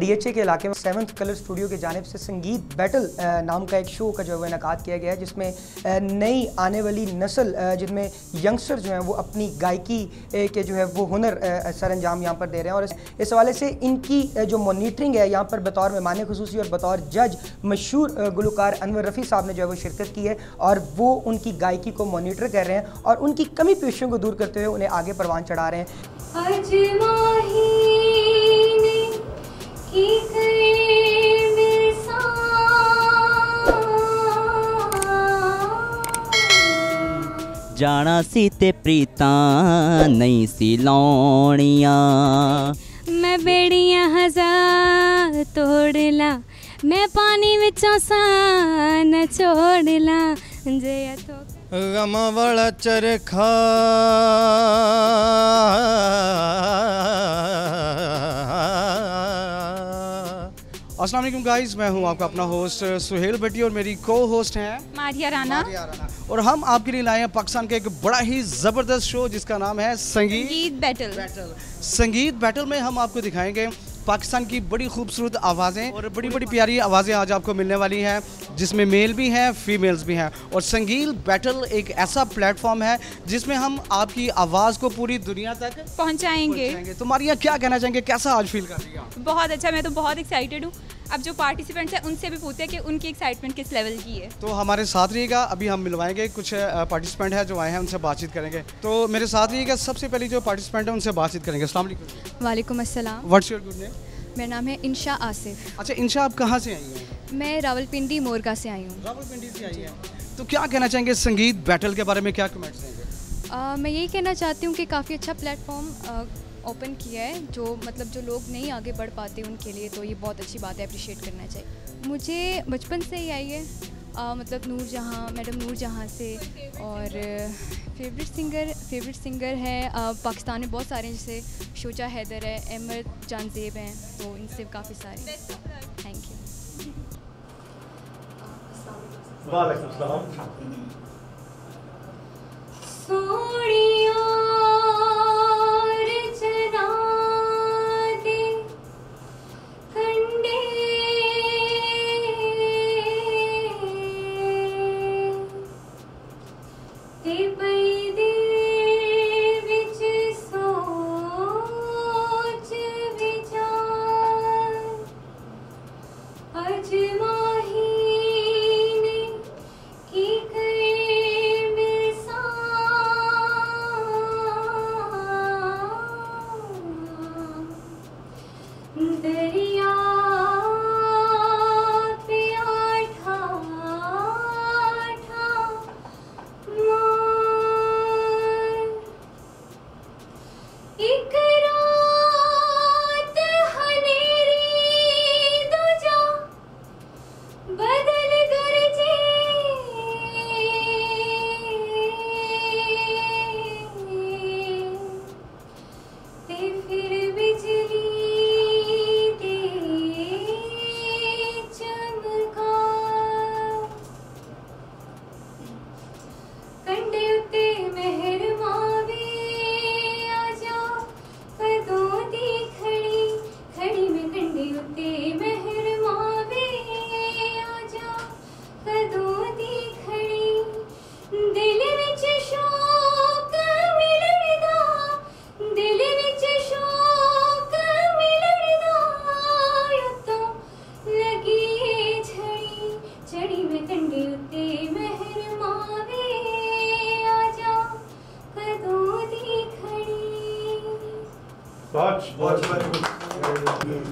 DHA के इलाके में सेवंथ कलर स्टूडियो की जानिब से संगीत बैटल नाम का एक शो का जो है इनेकाद किया गया है, जिसमें नई आने वाली नस्ल जिनमें यंगस्टर जो हैं वो अपनी गायकी के जो है वो हुनर सर अंजाम यहाँ पर दे रहे हैं। और इस हवाले से इनकी जो मॉनिटरिंग है यहाँ पर बतौर मेहमान खुसूसी और बतौर जज मशहूर गुलकार अनवर रफ़ी साहब ने जो है वो शिरकत की है और वो उनकी गायकी को मॉनिटर कर रहे हैं और उनकी कमी पेशियों को दूर करते हुए उन्हें आगे परवान चढ़ा रहे हैं। जाना सी ते प्रीतां नहीं सी लाउणियां, मैं बेड़ियां हजार तोड़ ला, मैं पानी विचों सा न छोड़ ला, जे तो गम वाला चरखा अस्सलाम वालेकुम गाइस, मैं हूं आपका अपना होस्ट सुहेल भट्टी और मेरी को होस्ट हैं मारिया राना। और हम आपके लिए लाए हैं पाकिस्तान का एक बड़ा ही ज़बरदस्त शो जिसका नाम है संगीत बैटल। संगीत बैटल में हम आपको दिखाएंगे पाकिस्तान की बड़ी खूबसूरत आवाज़ें और बड़ी बड़ी प्यारी आवाज़ें आज आपको मिलने वाली हैं, जिसमें मेल भी हैं फीमेल्स भी हैं। और संगीत बैटल एक ऐसा प्लेटफॉर्म है जिसमें हम आपकी आवाज़ को पूरी दुनिया तक पहुंचाएंगे। तो मारिया क्या कहना चाहेंगे, कैसा आज फील कर रही हैं? बहुत अच्छा, मैं तो बहुत एक्साइटेड हूँ। अब जो पार्टिसिपेंट्स हैं उनसे भी पूछते हैं कि उनकी एक्साइटमेंट किस लेवल की है। तो हमारे साथ रहिएगा, अभी हम मिलवाएंगे कुछ पार्टिसिपेंट हैं जो आए हैं, उनसे बातचीत करेंगे। तो मेरे साथ रहिएगा, सबसे पहले जो पार्टिसिपेंट है उनसे बातचीत करेंगे। अस्सलाम वालेकुम। वालेकुम अस्सलाम। What's your good name? मेरा नाम है इंशा आसिफ। अच्छा इंशा, आप कहाँ से आई हैं? मैं रावलपिंडी मोरगा से आई हूँ। रावलपिंडी से आई हैं, तो क्या कहना चाहेंगे संगीत बैटल के बारे में, क्या कमेंट्स देंगे? मैं यही कहना चाहती हूँ कि काफ़ी अच्छा प्लेटफॉर्म ओपन किया है, जो मतलब जो लोग नहीं आगे बढ़ पाते उनके लिए, तो ये बहुत अच्छी बात है, अप्रिशिएट करना चाहिए। मुझे बचपन से ही आई है, मतलब नूरजहाँ, मैडम नूरजहाँ से। और फेवरेट सिंगर है पाकिस्तान में बहुत सारे हैं, जैसे शोजा हैदर है, अहमद जानजेब हैं, तो इनसे काफ़ी सारे। Thank you. वालेकुम सलाम।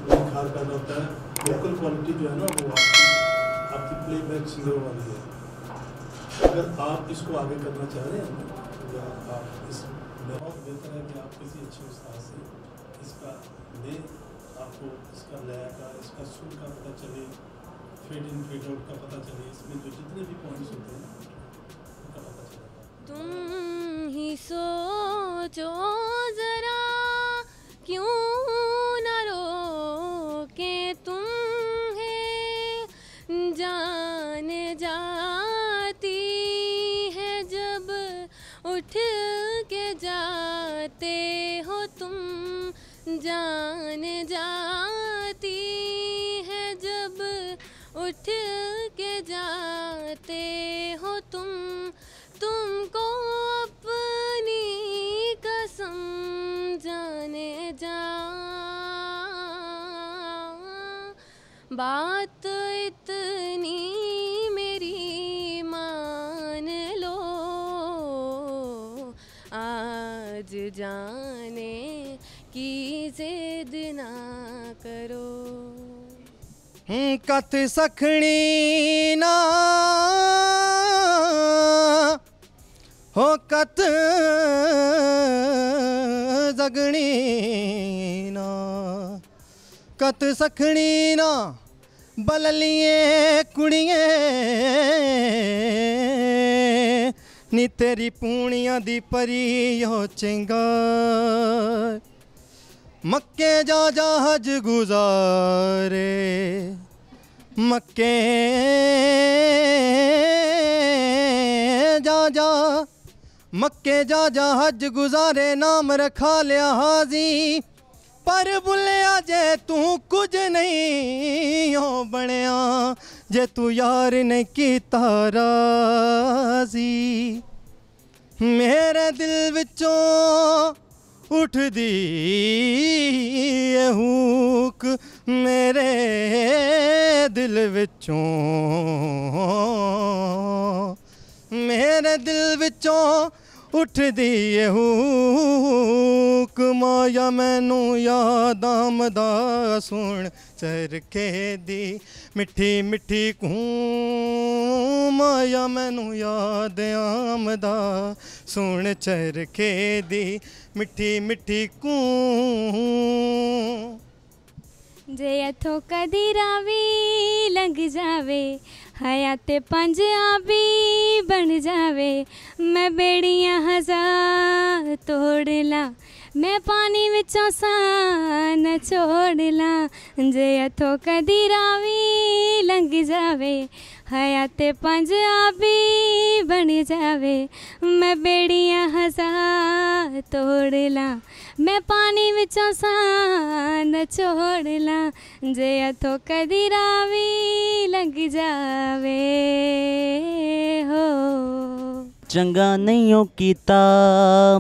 बहुत खार का होता है, वोकल क्वालिटी जो है ना वो आपकी प्लेबैक सिंगर वाली है। अगर आप इसको आगे करना चाह रहे हैं या आप इस बहुत बेहतर है कि आप किसी अच्छे उस्ताद से इसका ले, आपको इसका लय का, इसका सुर का पता चले, फेड इन फेड आउट का पता चले, इसमें जो जितने भी पॉइंट्स होते हैं उनका पता चलेगा। तुम ही सोचो जरा, क्यों न रोके तुम्हें, जान जाती है जब उठ के जाते हो तुम, जान जाती है जब उठ के जाते हो तुमको अपनी कसम जाने जा। बात इतनी मेरी मान लो, आज जाने की जिद ना करो। कत सखणी ना हो कत जगनी ना, कत सखणी ना बललिए कुड़िए नी तेरी पूनिया दी परी हो चंगा। मक्के जा जहाज गुजारे मक्के जा मक्के जा जहाज गुजारे नाम रखा लिया हाजी। पर बुलिया जे तू कुछ नहीं हो बनया, जे तू यार ने कीता राजी। मेरे दिल विचों उठदी हुक, मेरे दिल विचों, मेरे दिल विचों उठदी हुक। माया मैनू याद आमदा सुन चरखे दी मिठी मिठी कूं। माया मैनू याद आमदा सुन चरखे दी मिठी मिठी कूं। जे इथों कदी रावी लंघ जावे, हयाते पंजाबी बन जावे। मैं बेड़ियां हजार तोड़ ला, मैं पानी विचों सा न छोड़ ला। जे इथों कदी रावी लंघ जावे, हयाते पंजाबी बन जावे। मैं बेड़ियां हजार तोड़ ला, मैं पानी विचों सा न छोड़ ला। जे इथों कदी रावी लंघ जावे हो। चंगा नहीं कीता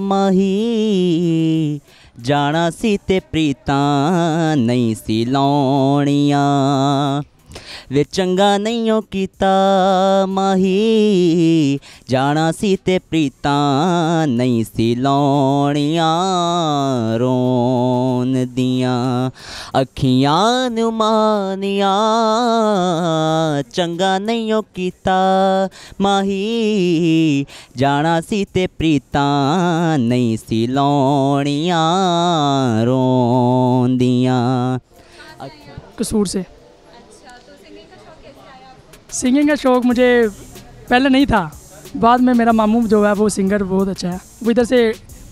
माही, जाना सी ते प्रीतां नहीं सी लाउणियां। वे चंगा नहीं कीता माही, जाना सी ते प्रीतां नहीं सी लाउणियां। रोन दियां अखियां नू मानिया, चंगा नहीं कीता माही, जाना सी ते प्रीतां नहीं सी लाउणियां। रोन दियां कसूर से। सिंगिंग का शौक़ मुझे पहले नहीं था, बाद में मेरा मामू जो है वो सिंगर बहुत अच्छा है, वो इधर से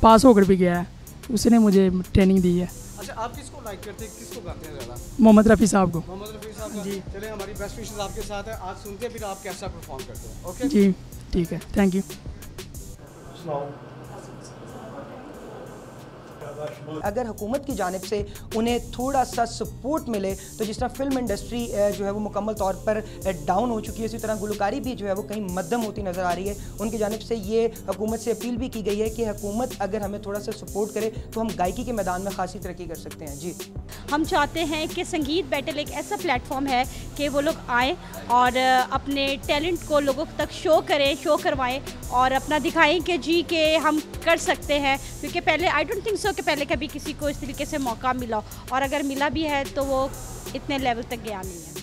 पास होकर भी गया है, उसने मुझे ट्रेनिंग दी है। अच्छा, आप किसको लाइक करते हैं, किसको गाते हैं ज़्यादा? मोहम्मद रफ़ी साहब को। मोहम्मद रफ़ी साहब जी। चलिए, हमारी बेस्ट विशेस आपके साथ है, आज सुनते हैं फिर आप कैसा परफॉर्म करते हैं। ओके जी, ठीक है, थैंक यू। अगर हुकूमत की जानिब से उन्हें थोड़ा सा सपोर्ट मिले तो जिस तरह फिल्म इंडस्ट्री जो है वो मुकम्मल तौर पर डाउन हो चुकी है, इसी तरह गुलकारी भी जो है वो कहीं मध्यम होती नज़र आ रही है। उनकी जानिब से ये हुकूमत से अपील भी की गई है कि हुकूमत अगर हमें थोड़ा सा सपोर्ट करे तो हम गायकी के मैदान में खासी तरक्की कर सकते हैं। जी, हम चाहते हैं कि संगीत बैटल एक ऐसा प्लेटफॉर्म है कि वो लोग आएँ और अपने टैलेंट को लोगों तक शो करें, शो करवाएं और अपना दिखाएं कि जी के हम कर सकते हैं। क्योंकि पहले आई डोंट थिंक सो कि पहले कभी किसी को इस तरीके से मौका मिला, और अगर मिला भी है तो वो इतने लेवल तक गया नहीं है।